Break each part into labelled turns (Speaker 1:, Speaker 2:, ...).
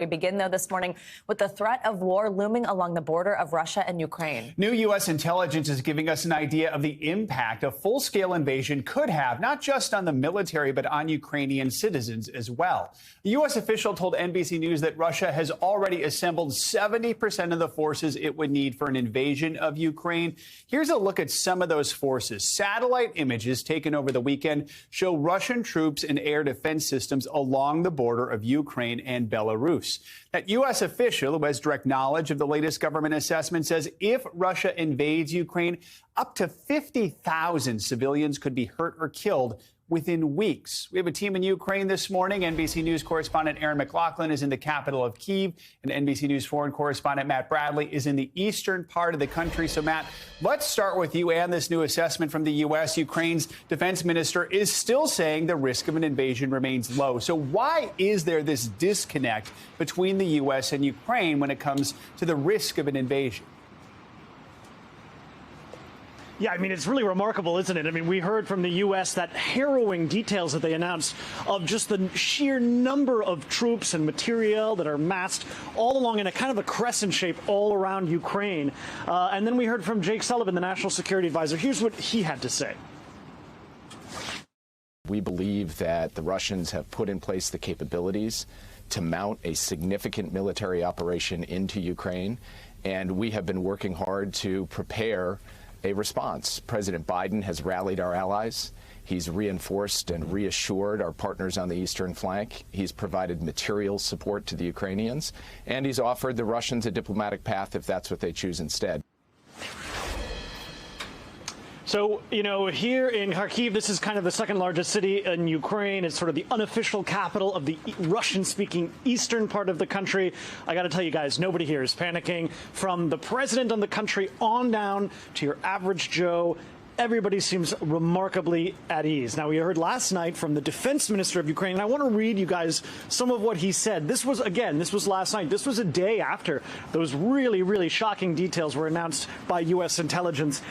Speaker 1: We begin, though, this morning with the threat of war looming along the border of Russia and Ukraine.
Speaker 2: New U.S. intelligence is giving us an idea of the impact a full-scale invasion could have, not just on the military, but on Ukrainian citizens as well. The U.S. official told NBC News that Russia has already assembled 70% of the forces it would need for an invasion of Ukraine. Here's a look at some of those forces. Satellite images taken over the weekend show Russian troops and air defense systems along the border of Ukraine and Belarus. That U.S. official who has direct knowledge of the latest government assessment says if Russia invades Ukraine, up to 50,000 civilians could be hurt or killed within weeks. We have a team in Ukraine this morning. NBC News correspondent Aaron McLaughlin is in the capital of Kyiv, and NBC News foreign correspondent Matt Bradley is in the eastern part of the country. So, Matt, let's start with you and this new assessment from the U.S. Ukraine's defense minister is still saying the risk of an invasion remains low. So why is there this disconnect between the U.S. and Ukraine when it comes to the risk of an invasion?
Speaker 3: Yeah, I mean, it's really remarkable, isn't it? I mean, we heard from the U.S. that harrowing details that they announced of just the sheer number of troops and material that are massed all along in a kind of a crescent shape all around Ukraine. And then we heard from Jake Sullivan, the national security advisor. Here's what he had to say.
Speaker 4: We believe that the Russians have put in place the capabilities to mount a significant military operation into Ukraine, and we have been working hard to prepare a response. President Biden has rallied our allies. He's reinforced and reassured our partners on the eastern flank. He's provided material support to the Ukrainians, and he's offered the Russians a diplomatic path if that's what they choose instead.
Speaker 3: So, you know, here in Kharkiv, this is kind of the second largest city in Ukraine. It's sort of the unofficial capital of the Russian-speaking eastern part of the country. I got to tell you guys, nobody here is panicking. From the president of the country on down to your average Joe, everybody seems remarkably at ease. Now, we heard last night from the defense minister of Ukraine, and I want to read you guys some of what he said. This was last night. This was a day after those really, really shocking details were announced by U.S. intelligence.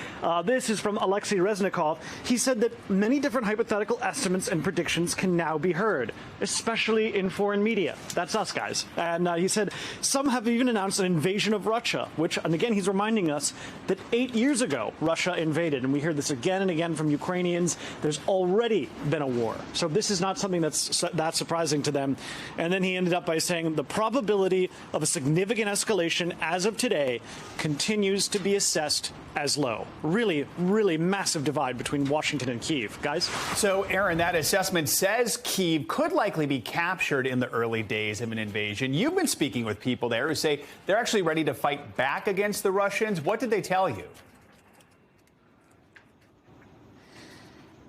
Speaker 3: This is from Alexei Reznikov. He said that many different hypothetical estimates and predictions can now be heard, especially in foreign media. That's us, guys. And he said some have even announced an invasion of Russia, which, and again, he's reminding us that 8 years ago, Russia invaded, and we hear this again and again from Ukrainians. There's already been a war. So this is not something that's that surprising to them. And then he ended up by saying the probability of a significant escalation as of today continues to be assessed as low. Really, really massive divide between Washington and Kyiv. Guys?
Speaker 2: So, Aaron, that assessment says Kyiv could likely be captured in the early days of an invasion. You've been speaking with people there who say they're actually ready to fight back against the Russians. What did they tell you?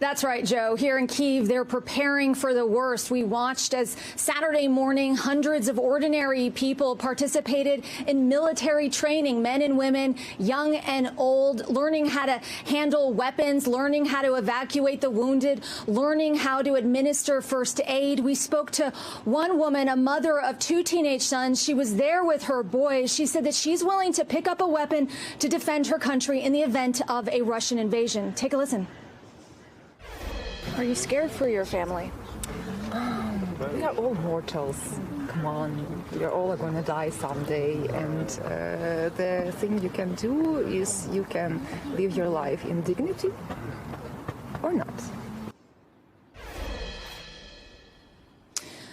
Speaker 5: That's right, Joe. Here in Kyiv, they're preparing for the worst. We watched as Saturday morning, hundreds of ordinary people participated in military training, men and women, young and old, learning how to handle weapons, learning how to evacuate the wounded, learning how to administer first aid. We spoke to one woman, a mother of 2 teenage sons. She was there with her boys. She said that she's willing to pick up a weapon to defend her country in the event of a Russian invasion. Take a listen.
Speaker 6: Are you scared for your family? We are all mortals. Come on, we are all going to die someday. And the thing you can do is you can live your life in dignity or not.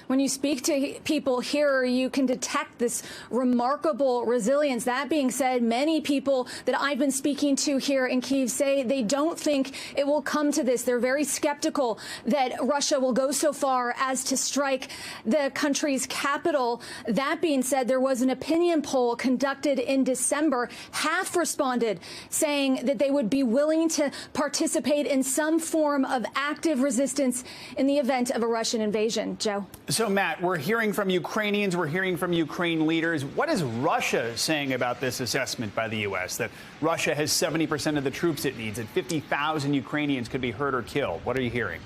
Speaker 5: When you speak to people here, you can detect this remarkable resilience. That being said, many people that I've been speaking to here in Kyiv say they don't think it will come to this. They're very skeptical that Russia will go so far as to strike the country's capital. That being said, there was an opinion poll conducted in December. Half responded saying that they would be willing to participate in some form of active resistance in the event of a Russian invasion. Joe?
Speaker 2: So, Matt, we're hearing from Ukrainians, we're hearing from Ukraine leaders. What is Russia saying about this assessment by the U.S., that Russia has 70% of the troops it needs, and 50,000 Ukrainians could be hurt or killed? What are you hearing?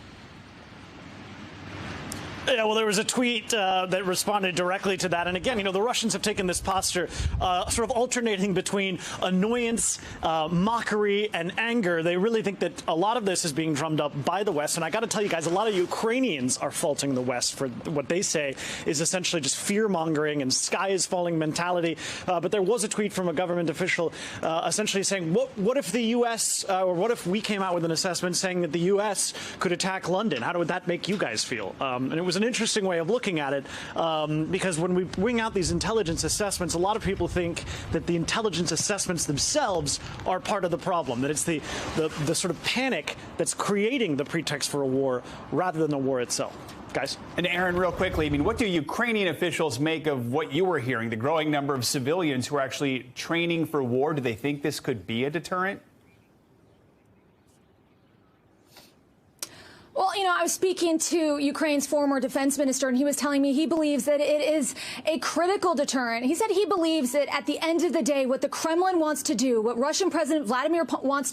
Speaker 3: Yeah, well, there was a tweet that responded directly to that. And again, the Russians have taken this posture, sort of alternating between annoyance, mockery, and anger. They really think that a lot of this is being drummed up by the West. And I got to tell you guys, a lot of Ukrainians are faulting the West for what they say is essentially just fear-mongering and sky is falling mentality. But there was a tweet from a government official essentially saying, what if the U.S. Or what if we came out with an assessment saying that the U.S. could attack London? How would that make you guys feel? And it was an interesting way of looking at it, because when we bring out these intelligence assessments, a lot of people think that the intelligence assessments themselves are part of the problem, that it's the sort of panic that's creating the pretext for a war rather than the war itself. Guys.
Speaker 2: And Aaron, real quickly, what do Ukrainian officials make of what you were hearing, the growing number of civilians who are actually training for war? Do they think this could be a deterrent?
Speaker 5: Well, I was speaking to Ukraine's former defense minister, and he was telling me he believes that it is a critical deterrent. He said he believes that at the end of the day, what the Kremlin wants to do, what Russian President Vladimir Putin wants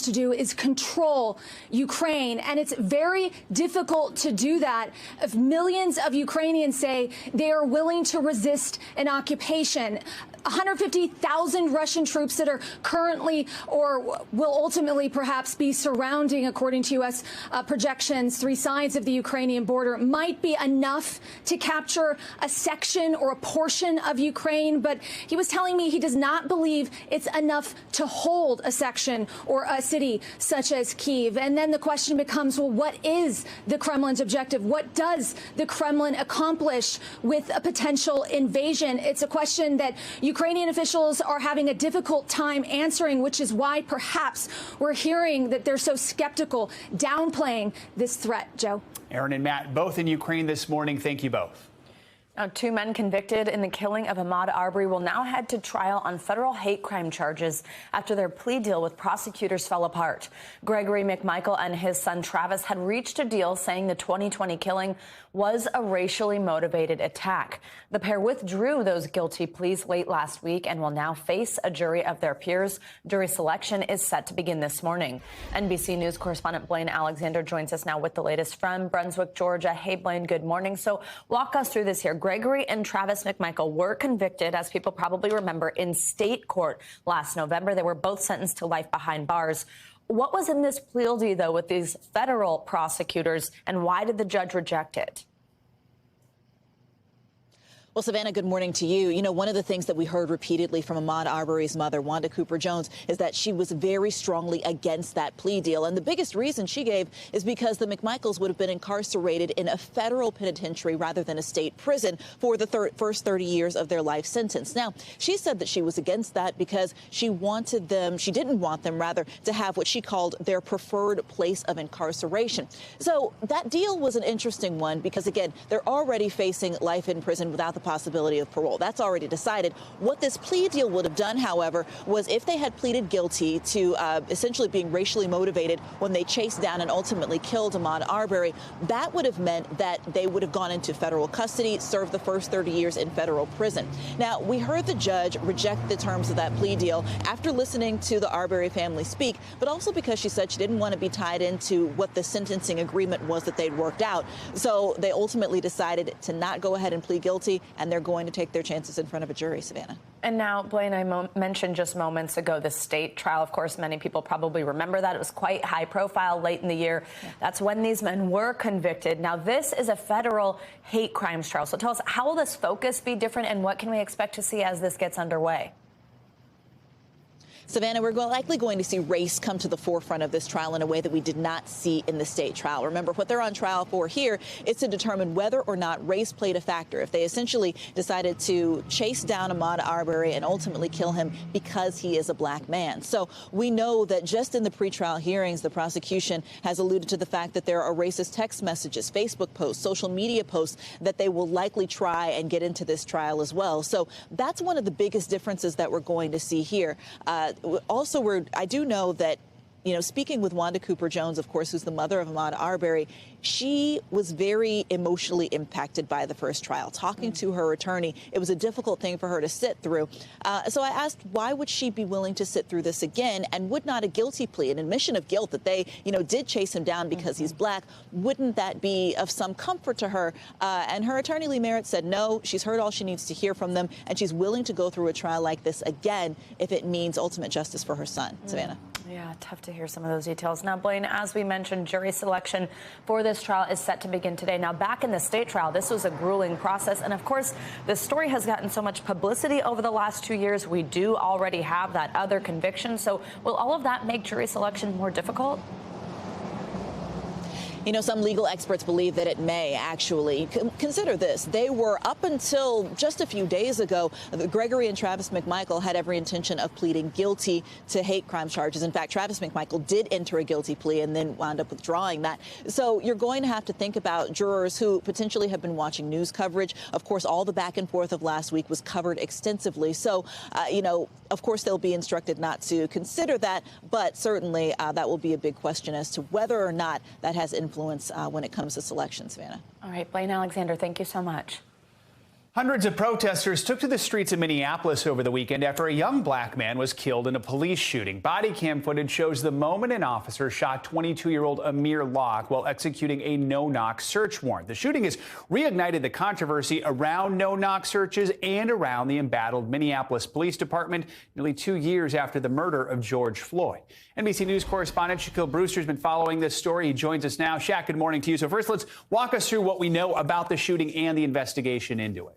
Speaker 5: to do is control Ukraine. And it's very difficult to do that if millions of Ukrainians say they are willing to resist an occupation. 150,000 Russian troops that are currently or will ultimately perhaps be surrounding, according to U.S. Projections, 3 sides of the Ukrainian border might be enough to capture a section or a portion of Ukraine. But he was telling me he does not believe it's enough to hold a section or a city such as Kyiv. And then the question becomes, well, what is the Kremlin's objective? What does the Kremlin accomplish with a potential invasion? It's a question that Ukrainian officials are having a difficult time answering, which is why perhaps we're hearing that they're so skeptical, downplaying this threat. Joe.
Speaker 2: Aaron and Matt, both in Ukraine this morning. Thank you both.
Speaker 1: Now, 2 men convicted in the killing of Ahmaud Arbery will now head to trial on federal hate crime charges after their plea deal with prosecutors fell apart. Gregory McMichaels and his son Travis had reached a deal saying the 2020 killing was a racially motivated attack. The pair withdrew those guilty pleas late last week and will now face a jury of their peers. Jury selection is set to begin this morning. NBC News correspondent Blaine Alexander joins us now with the latest from Brunswick, Georgia. Hey, Blaine, good morning. So walk us through this here. Gregory and Travis McMichaels were convicted, as people probably remember, in state court last November. They were both sentenced to life behind bars. What was in this plea deal, though, with these federal prosecutors, and why did the judge reject it?
Speaker 7: Well, Savannah, good morning to you. One of the things that we heard repeatedly from Ahmaud Arbery's mother, Wanda Cooper Jones, is that she was very strongly against that plea deal. And the biggest reason she gave is because the McMichaels would have been incarcerated in a federal penitentiary rather than a state prison for the first 30 years of their life sentence. Now, she said that she was against that because she didn't want them, to have what she called their preferred place of incarceration. So that deal was an interesting one because, again, they're already facing life in prison without the possibility of parole. That's already decided. What this plea deal would have done, however, was if they had pleaded guilty to essentially being racially motivated when they chased down and ultimately killed Ahmaud Arbery, that would have meant that they would have gone into federal custody, served the first 30 years in federal prison. Now, we heard the judge reject the terms of that plea deal after listening to the Arbery family speak, but also because she said she didn't want to be tied into what the sentencing agreement was that they'd worked out. So they ultimately decided to not go ahead and plead guilty, and they're going to take their chances in front of a jury, Savannah.
Speaker 1: And now, Blaine, I mentioned just moments ago the state trial. Of course, many people probably remember that. It was quite high profile late in the year. Yeah. That's when these men were convicted. Now, this is a federal hate crimes trial. So tell us, how will this focus be different, and what can we expect to see as this gets underway?
Speaker 7: Savannah, we're likely going to see race come to the forefront of this trial in a way that we did not see in the state trial. Remember, what they're on trial for here is to determine whether or not race played a factor. If they essentially decided to chase down Ahmaud Arbery and ultimately kill him because he is a black man. So we know that just in the pretrial hearings, the prosecution has alluded to the fact that there are racist text messages, Facebook posts, social media posts that they will likely try and get into this trial as well. So that's one of the biggest differences that we're going to see here. Also, I do know that speaking with Wanda Cooper Jones, of course, who's the mother of Ahmaud Arbery, she was very emotionally impacted by the first trial. Talking to her attorney, it was a difficult thing for her to sit through. So I asked, why would she be willing to sit through this again? And would not a guilty plea, an admission of guilt that they, did chase him down because he's black, wouldn't that be of some comfort to her? And her attorney, Lee Merritt, said no, she's heard all she needs to hear from them, and she's willing to go through a trial like this again if it means ultimate justice for her son. Savannah.
Speaker 1: Yeah, tough to hear some of those details. Now, Blaine, as we mentioned, jury selection for this trial is set to begin today. Now, back in the state trial, this was a grueling process. And of course, this story has gotten so much publicity over the last 2 years. We do already have that other conviction. So will all of that make jury selection more difficult?
Speaker 7: Some legal experts believe that it may actually. Consider this. They were, up until just a few days ago, Gregory and Travis McMichaels had every intention of pleading guilty to hate crime charges. In fact, Travis McMichaels did enter a guilty plea and then wound up withdrawing that. So you're going to have to think about jurors who potentially have been watching news coverage. Of course, all the back and forth of last week was covered extensively. So, of course, they'll be instructed not to consider that. But certainly that will be a big question as to whether or not that has influence when it comes to selection, Savannah.
Speaker 1: All right, Blaine Alexander, thank you so much.
Speaker 2: Hundreds of protesters took to the streets of Minneapolis over the weekend after a young black man was killed in a police shooting. Body cam footage shows the moment an officer shot 22-year-old Ahmaud Arbery while executing a no-knock search warrant. The shooting has reignited the controversy around no-knock searches and around the embattled Minneapolis Police Department nearly 2 years after the murder of George Floyd. NBC News correspondent Shaquille Brewster has been following this story. He joins us now. Shaq, good morning to you. So first, let's walk us through what we know about the shooting and the investigation into it.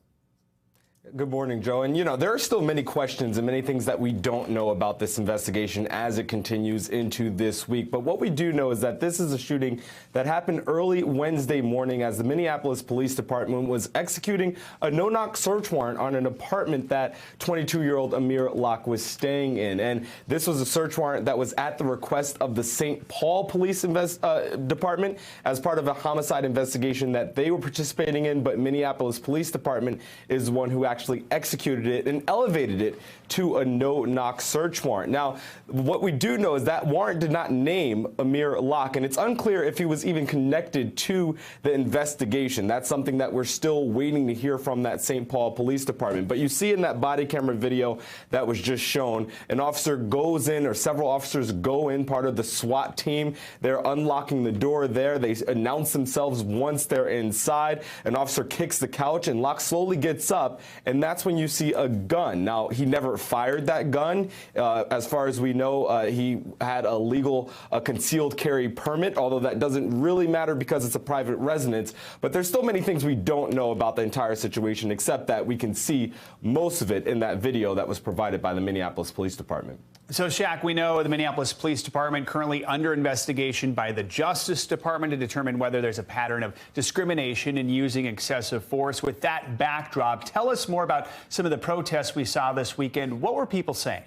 Speaker 8: Good morning, Joe. And, there are still many questions and many things that we don't know about this investigation as it continues into this week. But what we do know is that this is a shooting that happened early Wednesday morning as the Minneapolis Police Department was executing a no-knock search warrant on an apartment that 22-year-old Ahmaud Arbery was staying in. And this was a search warrant that was at the request of the St. Paul Police Department as part of a homicide investigation that they were participating in. But Minneapolis Police Department is the one who actually executed it and elevated it to a no-knock search warrant. Now, what we do know is that warrant did not name Ahmaud Arbery, and it's unclear if he was even connected to the investigation. That's something that we're still waiting to hear from that St. Paul Police Department. But you see in that body camera video that was just shown, an officer goes in, or several officers go in, part of the SWAT team. They're unlocking the door there. They announce themselves once they're inside. An officer kicks the couch, and Locke slowly gets up, and that's when you see a gun. Now, he never fired that gun. As far as we know, he had a legal concealed carry permit, although that doesn't really matter because it's a private residence. But there's still many things we don't know about the entire situation, except that we can see most of it in that video that was provided by the Minneapolis Police Department.
Speaker 2: So, Shaq, we know the Minneapolis Police Department currently under investigation by the Justice Department to determine whether there's a pattern of discrimination in using excessive force. With that backdrop, tell us more about some of the protests we saw this weekend. What were people saying?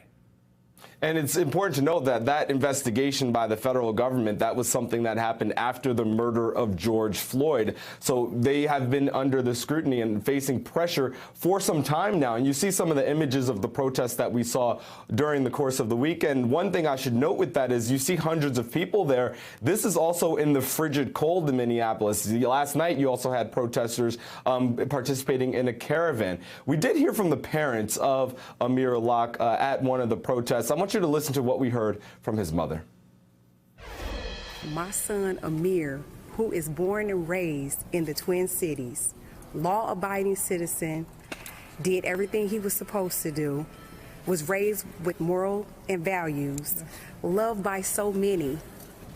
Speaker 8: And it's important to note that that investigation by the federal government, that was something that happened after the murder of George Floyd. So they have been under the scrutiny and facing pressure for some time now. And you see some of the images of the protests that we saw during the course of the weekend. One thing I should note with that is you see hundreds of people there. This is also in the frigid cold in Minneapolis. Last night, you also had protesters participating in a caravan. We did hear from the parents of Ahmaud Arbery at one of the protests. I want you to listen to what we heard from his mother.
Speaker 9: My son, Amir, who is born and raised in the Twin Cities, law-abiding citizen, did everything he was supposed to do, was raised with moral and values, loved by so many.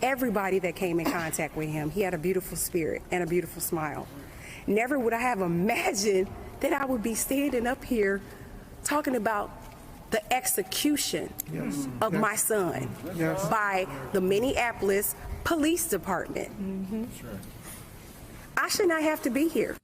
Speaker 9: Everybody that came in contact with him, he had a beautiful spirit and a beautiful smile. Never would I have imagined that I would be standing up here talking about the execution of my son by the Minneapolis Police Department. I should not have to be here.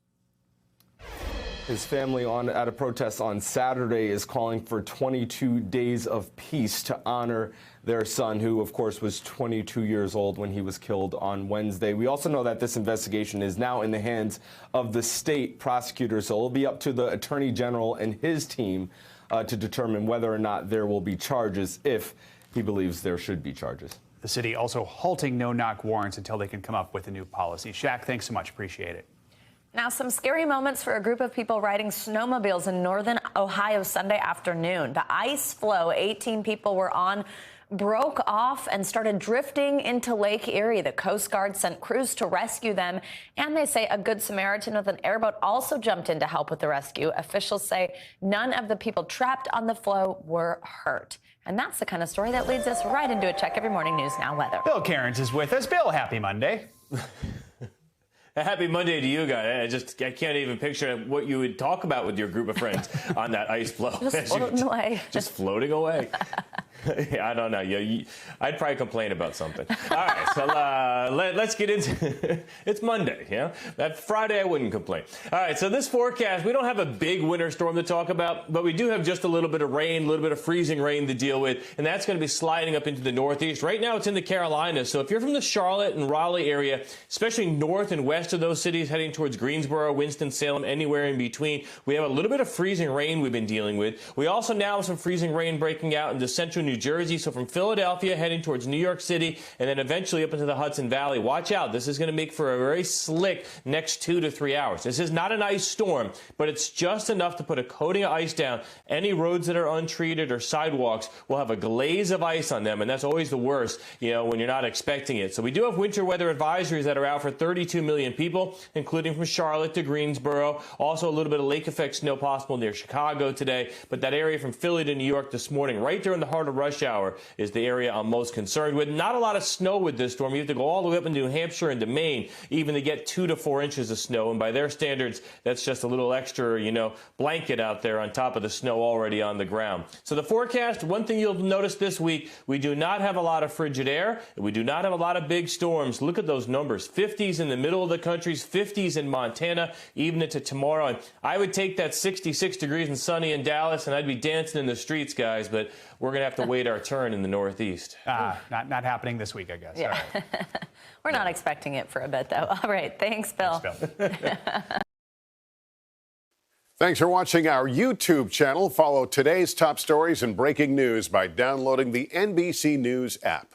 Speaker 8: His family at a protest on Saturday is calling for 22 days of peace to honor their son, who, of course, was 22 years old when he was killed on Wednesday. We also know that this investigation is now in the hands of the state prosecutor, so it'll be up to the attorney general and his team to determine whether or not there will be charges, if he believes there should be charges.
Speaker 2: The city also halting no-knock warrants until they can come up with a new policy. Shaq, thanks so much. Appreciate it.
Speaker 1: Now, some scary moments for a group of people riding snowmobiles in northern Ohio Sunday afternoon. The ice floe 18 people were on broke off and started drifting into Lake Erie. The Coast Guard sent crews to rescue them, and they say a Good Samaritan with an airboat also jumped in to help with the rescue. Officials say none of the people trapped on the floe were hurt. And that's the kind of story that leads us right into a Check Every Morning News Now weather.
Speaker 2: Bill Cairns is with us. Bill, happy Monday.
Speaker 10: Happy Monday to you guys. I can't even picture what you would talk about with your group of friends on that ice floe.
Speaker 1: Just floating away.
Speaker 10: Just floating away. I don't know. I'd probably complain about something. All right, so let's get into it's Monday, yeah? That Friday I wouldn't complain. All right, so this forecast, we don't have a big winter storm to talk about, but we do have just a little bit of rain, a little bit of freezing rain to deal with, and that's going to be sliding up into the Northeast. Right now it's in the Carolinas, so if you're from the Charlotte and Raleigh area, especially north and west of those cities heading towards Greensboro, Winston-Salem, anywhere in between, we have a little bit of freezing rain we've been dealing with. We also now have some freezing rain breaking out into central New Jersey, so from Philadelphia heading towards New York City and then eventually up into the Hudson Valley. Watch out. This is going to make for a very slick next 2 to 3 hours. This is not an ice storm, but it's just enough to put a coating of ice down. Any roads that are untreated or sidewalks will have a glaze of ice on them, and that's always the worst, when you're not expecting it. So we do have winter weather advisories that are out for 32 million people, including from Charlotte to Greensboro. Also a little bit of lake effect snow possible near Chicago today, but that area from Philly to New York this morning, right there in the heart of rush hour, is the area I'm most concerned with. Not a lot of snow with this storm. You have to go all the way up into New Hampshire and to Maine even to get 2 to 4 inches of snow, and by their standards, that's just a little extra, blanket out there on top of the snow already on the ground. So the forecast, one thing you'll notice this week, we do not have a lot of frigid air, and we do not have a lot of big storms. Look at those numbers. 50s in the middle of the country, 50s in Montana, even into tomorrow. And I would take that 66 degrees and sunny in Dallas, and I'd be dancing in the streets, guys, but we're going to have to wait our turn in the Northeast.
Speaker 2: Not happening this week, I guess.
Speaker 1: Yeah.
Speaker 2: All right.
Speaker 1: We're not expecting it for a bit, though. All right. Thanks, Bill.
Speaker 2: Thanks, Bill.
Speaker 11: Thanks for watching our YouTube channel. Follow today's top stories and breaking news by downloading the NBC News app.